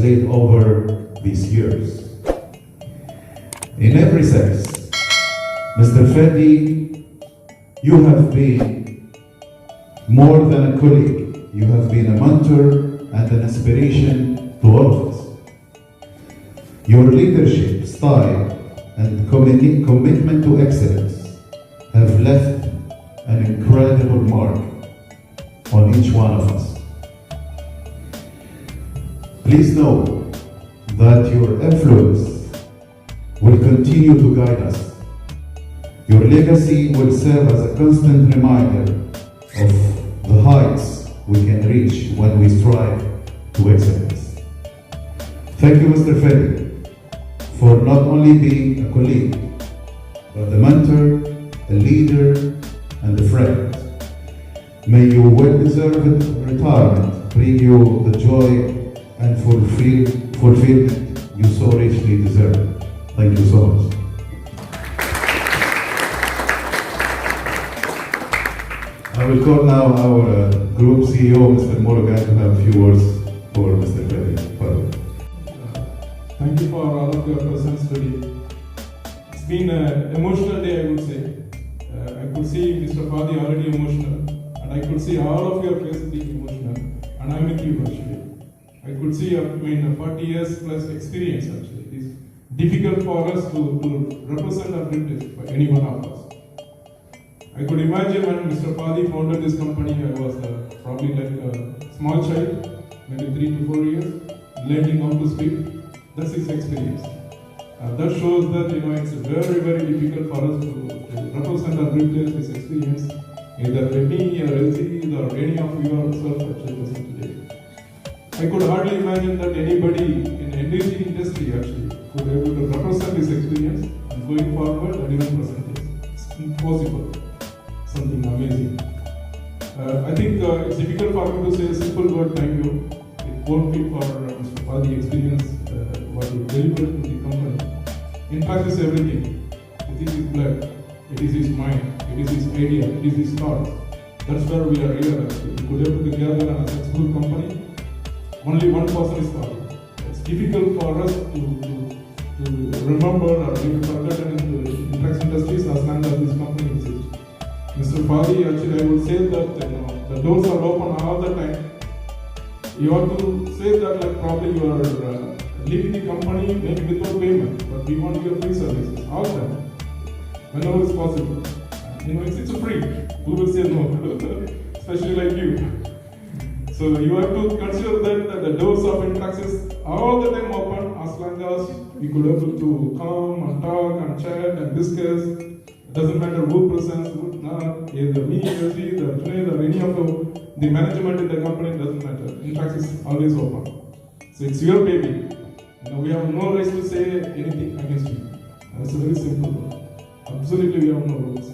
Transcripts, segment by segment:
translate over these years. In every sense, Mr. Fedy, you have been more than a colleague. You have been a mentor and an inspiration to all of us. Your leadership, style, and commitment to excellence have left an incredible mark on each one of us. Please know that your influence will continue to guide us. Your legacy will serve as a constant reminder of the heights we can reach when we strive to excellence. Thank you, Mr. Fedy, for not only being a colleague, but a mentor, a leader, and a friend. May your well-deserved retirement bring you the joy and fulfillment you so richly deserve. Thank you so much. I will call now our group CEO, Mr. Morgan, to have a few words for Mr. Fedy. Thank you for all of your presence today. It's been an emotional day, I would say. I could see Mr. Fedy already emotional, and I could see all of your faces being emotional, and I'm with you actually. I could see 40 years plus experience actually. It is difficult for us to represent our privilege for any one of us. I could imagine when Mr. Fedy founded this company, I was probably like a small child, maybe 3 to 4 years, learning how to speak. That's his experience. That shows that it's very, very difficult for us to represent our privilege, his experience, either me or LC or any of you yourself actually present today. I could hardly imagine that anybody in the NDC industry actually could be able to represent his experience and going forward and even present it. It's impossible. Something amazing. I think it's difficult for me to say a simple word thank you. It won't be for Mr. Fedy experience, what he delivered to the company. Intrex is everything. It is his blood, it is his mind, it is his idea, it is his thought. That's where we are here actually. We could able to gather a successful company. Only one person is Fedy. It's difficult for us to remember or be forgotten in the Intrex industries as long as this company exists. Mr. Fedy, actually, I would say that the doors are open all the time. You have to say that like probably you are leaving the company maybe without payment, but we want your free services all the time, whenever it's possible. It's free. Who will say no? Especially like you. So you have to consider that the doors of Intrex is all the time open as long as we could able to come and talk and chat and discuss. It doesn't matter who presents, who not, either me, LC, the Junaid, or any of the management in the company, doesn't matter. Intrex is always open. So it's your baby. We have no rights to say anything against you. It's a very simple one. Absolutely, we have no rules.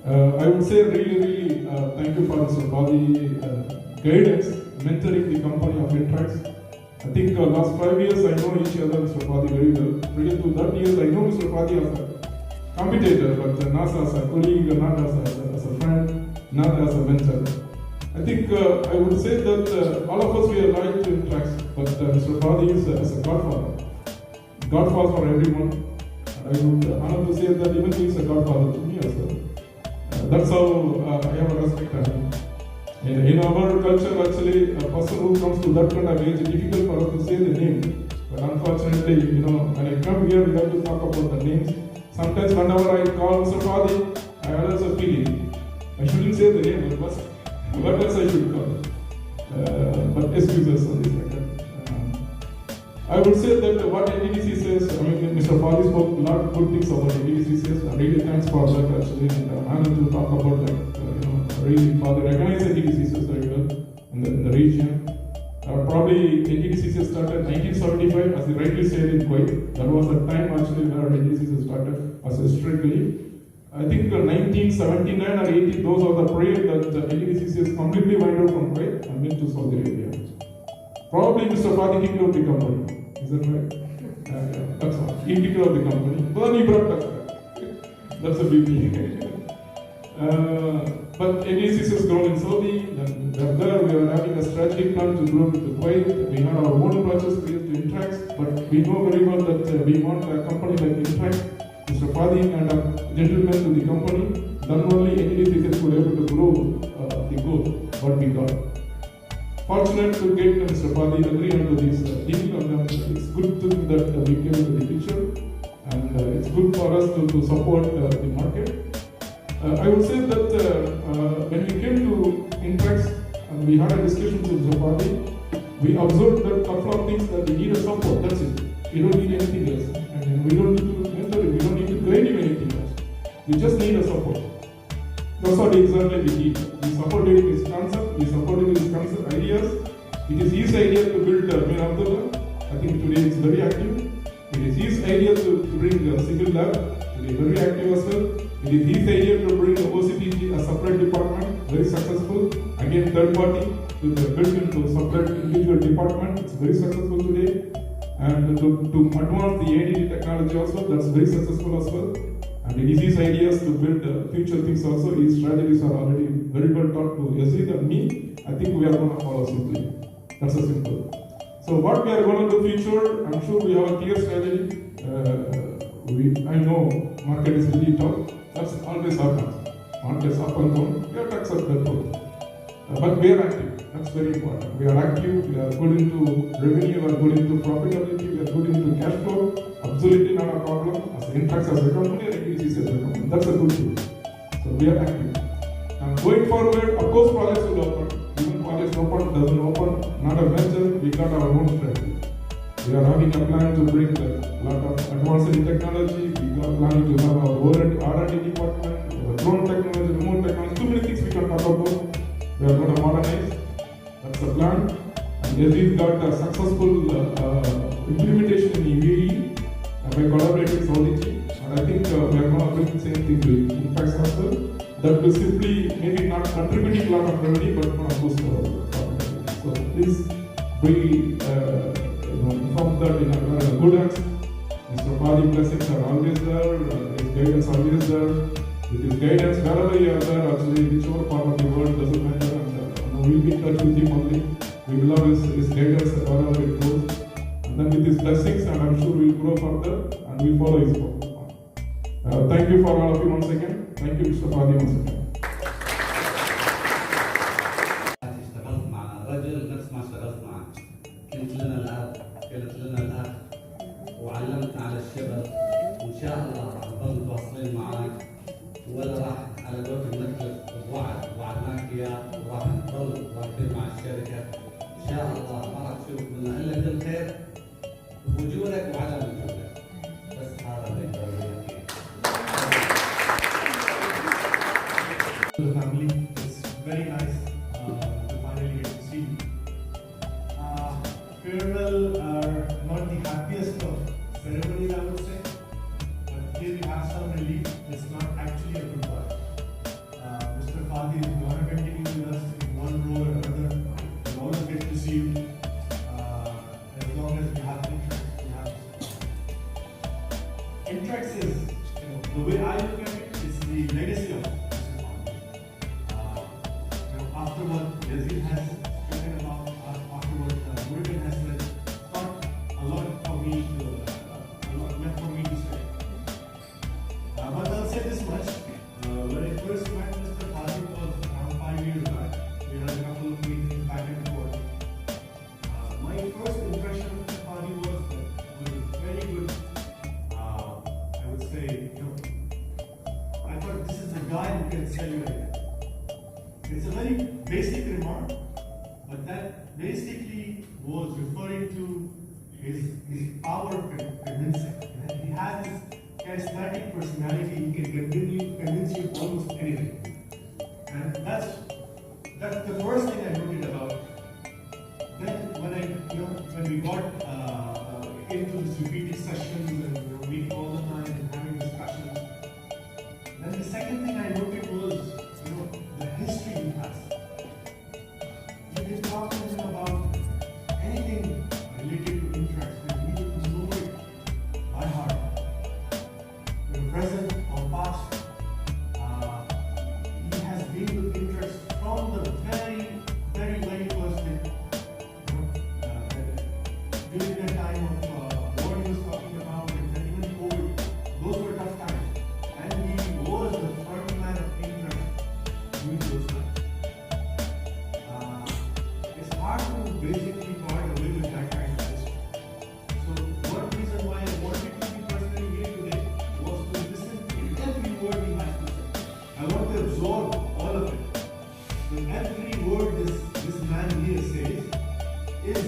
I would say really thank you for Mr. Fedy guidance, mentoring the company of Intrex. I think last 5 years I know each other, Mr. Fedy, very well. Previous to that years I know Mr. Fedy as a competitor, but not as a colleague, not as a friend, not as a mentor. I think I would say that all of us we are loyal to Intrex, but Mr. Fedy is as a godfather. Godfather for everyone. I would honor to say that even he is a godfather to me as well. That's how I have a respect for him. In our culture, actually, a person who comes to that kind of age, it's difficult for us to say the name. But unfortunately, when I come here, we have to talk about the names. Sometimes whenever I call Mr. Fedy, I always have a feeling. I shouldn't say the name, but what else I should call? But excuse us on this matter. I would say that what NDC says, Mr. Fedy spoke a lot of good things about NDC says. Really thanks for that actually. And I'm going to talk about really for the recognized NDC says very well in the region. Probably NDC started 1975, as you rightly said in Kuwait. That was the time actually where NDC started as historically. I think 1979 or 80, those are the period that NDC completely went out from Kuwait and went to Saudi Arabia. Probably Mr. Fedy kicked out the company. Is that right? That's all. He kicked out the company. But then he brought us back. That's a big thing. But NACS has grown in Saudi, then we are having a strategic plan to grow into Kuwait. We have our own branches created to Intrex, but we know very well that we want a company like Intrex, Mr. Fedy and a gentleman to the company, then only NACS would be able to grow the goal what we got. Fortunate to get Mr. Fedy agree onto this deal, and it's good thing that we came into the picture, and it's good for us to support the market. I would say that when we came to Intrex and we had a discussion with Mr. Fedy, we observed that couple of things that we need a support, that's it. We don't need anything else. And we don't need to mentor him, we don't need to train him anything else. We just need a support. That's what exactly we need. We supported his concept, we supported his concept ideas. It is his idea to build Main Abdullah. I think today it's very active. It is his idea to bring a civil lab, it is very active as well. It is his idea to bring the OCPG a separate department, very successful. Again, third party, to build into separate individual department, it's very successful today. And to advance the ADD technology also, that's very successful as well. And it is his ideas to build future things also. His strategies are already very well taught to Yazid and me. I think we are going to follow simply. That's a simple. So what we are going to do future, I'm sure we have a clear strategy. I know market is really tough. That's always happens. Market is up and down. We have to accept that both. But we are active. That's very important. We are active. We are good into revenue. We are good into profitability. We are good into cash flow. Absolutely not a problem. As Intrex as a company, and APCs as a company. That's a good thing. So we are active. And going forward, of course, projects will open. Even projects open, doesn't open, not a venture. We got our own strategy. We are having a plan to bring a lot of advanced in technology. We are planning to have our own R&D department, drone technology, remote technology, too many things we can talk about. We are going to modernize. That's the plan. And Yazid got a successful implementation in UAE by collaborating with Saudi. And I think we are going to bring the same thing to Intrex as well. That will simply maybe not contributing a lot of revenue, but going to boost our profitability. So please be informed that in a good hands. Mr. Fedy blessings are always there, his guidance always there. With his guidance, wherever you are there, actually, whichever part of the world doesn't matter, and we'll be in touch with him only. We will have his guidance wherever it goes. And then with his blessings, and I'm sure we'll grow further, and we'll follow his path. Thank you for all of you once again. Thank you, Mr. Fedy, once again. اشتغلت مع رجل نفس ما اشتغلت معك. كنت لنا الأب، كنت لنا الأخ، وعلمتنا على الشغل. وإن شاء الله راح نضل متواصلين معك، ولا راح على قولة المثل وعدناك إياه، وراح نضل راكبين مع الشركة. إن شاء الله ما راح تشوف منا إلا كل خير بوجودك وعدم وجودك. بس هذا اللي أقدر أقوله. The family, it's very nice to finally get to see you. Farewell are not the happiest of ceremonies, I would say, but here we have some relief. It's not actually a goodbye. Mr. Fedy is going to continue with us in one role or another. We'll always get to see you. As long as we have Intrex, we have Intrex is, the way I look at it, it's the legacy of after what Yazid has spoken about, after what Murugan has said, it's not a lot for me to, left for me to say. But I'll say this much: when I first met Mr. Fedy was around 5 years back. We had a couple of meetings back and forth. My first impression of Mr. Fedy was very good. I would say, I thought this is a guy who can sell you anything. It's a very basic remark, but that basically was referring to his power of convincing. He has this charismatic personality. He can convince you almost anything, and that's the first thing I noted about him. Then when we got into this repeated sessions and meeting all the time and having discussions, then the second thing I noted was the history he has. You can talk to him about anything related to Intrex, and he would know it by heart. Present or past, during the time of what he was talking about, and even COVID, those were tough times. And he was the front man of Intrex during those times. It's hard to basically part away with that kind of system. So one reason why I wanted to be personally here today was to listen to every word he has to say. I want to absorb all of it. So every word this man here says is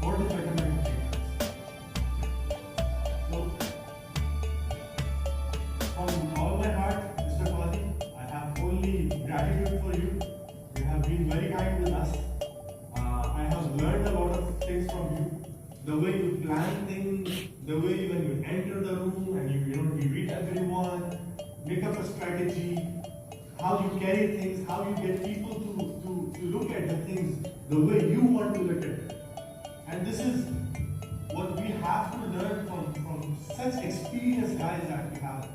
for the betterment of Intrex. So from all my heart, Mr. Fedy, I have only gratitude for you. You have been very kind with us. I have learned a lot of things from you. The way you plan things, the way when you enter the room and you read everyone, make up a strategy, how you carry things, how you get people to look at the things the way you want to look at it. And this is what we have to learn from such experienced guys that we have.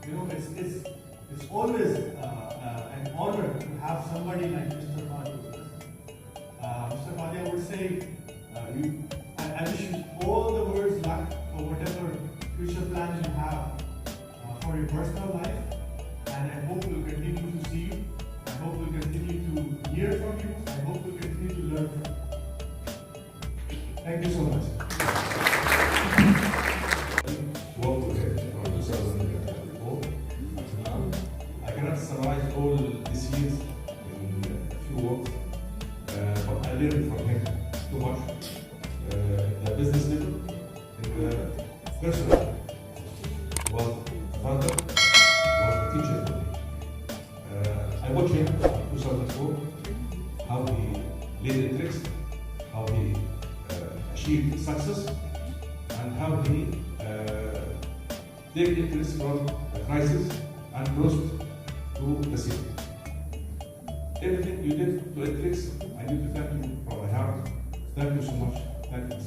It's always an honor to have somebody like Mr. Fedy with us. Mr. Fedy, I would say, I wish you all the words luck for whatever future plans you have for your personal life. And I hope we'll continue to see you. I hope we'll continue to hear from you. I hope we'll continue to learn from you. Thank you so much. Work with it from 2024 to now. I cannot summarize all these years in a few words, but I learned from him too much. The business level, in the personal level. Was a father, was a teacher for me. I watched him in 2004, how he led Intrex, how he achieved success, and how he take Intrex from the crisis and close to the city. Everything you did to Intrex, I need to thank you from my heart. Thank you so much. Thank you.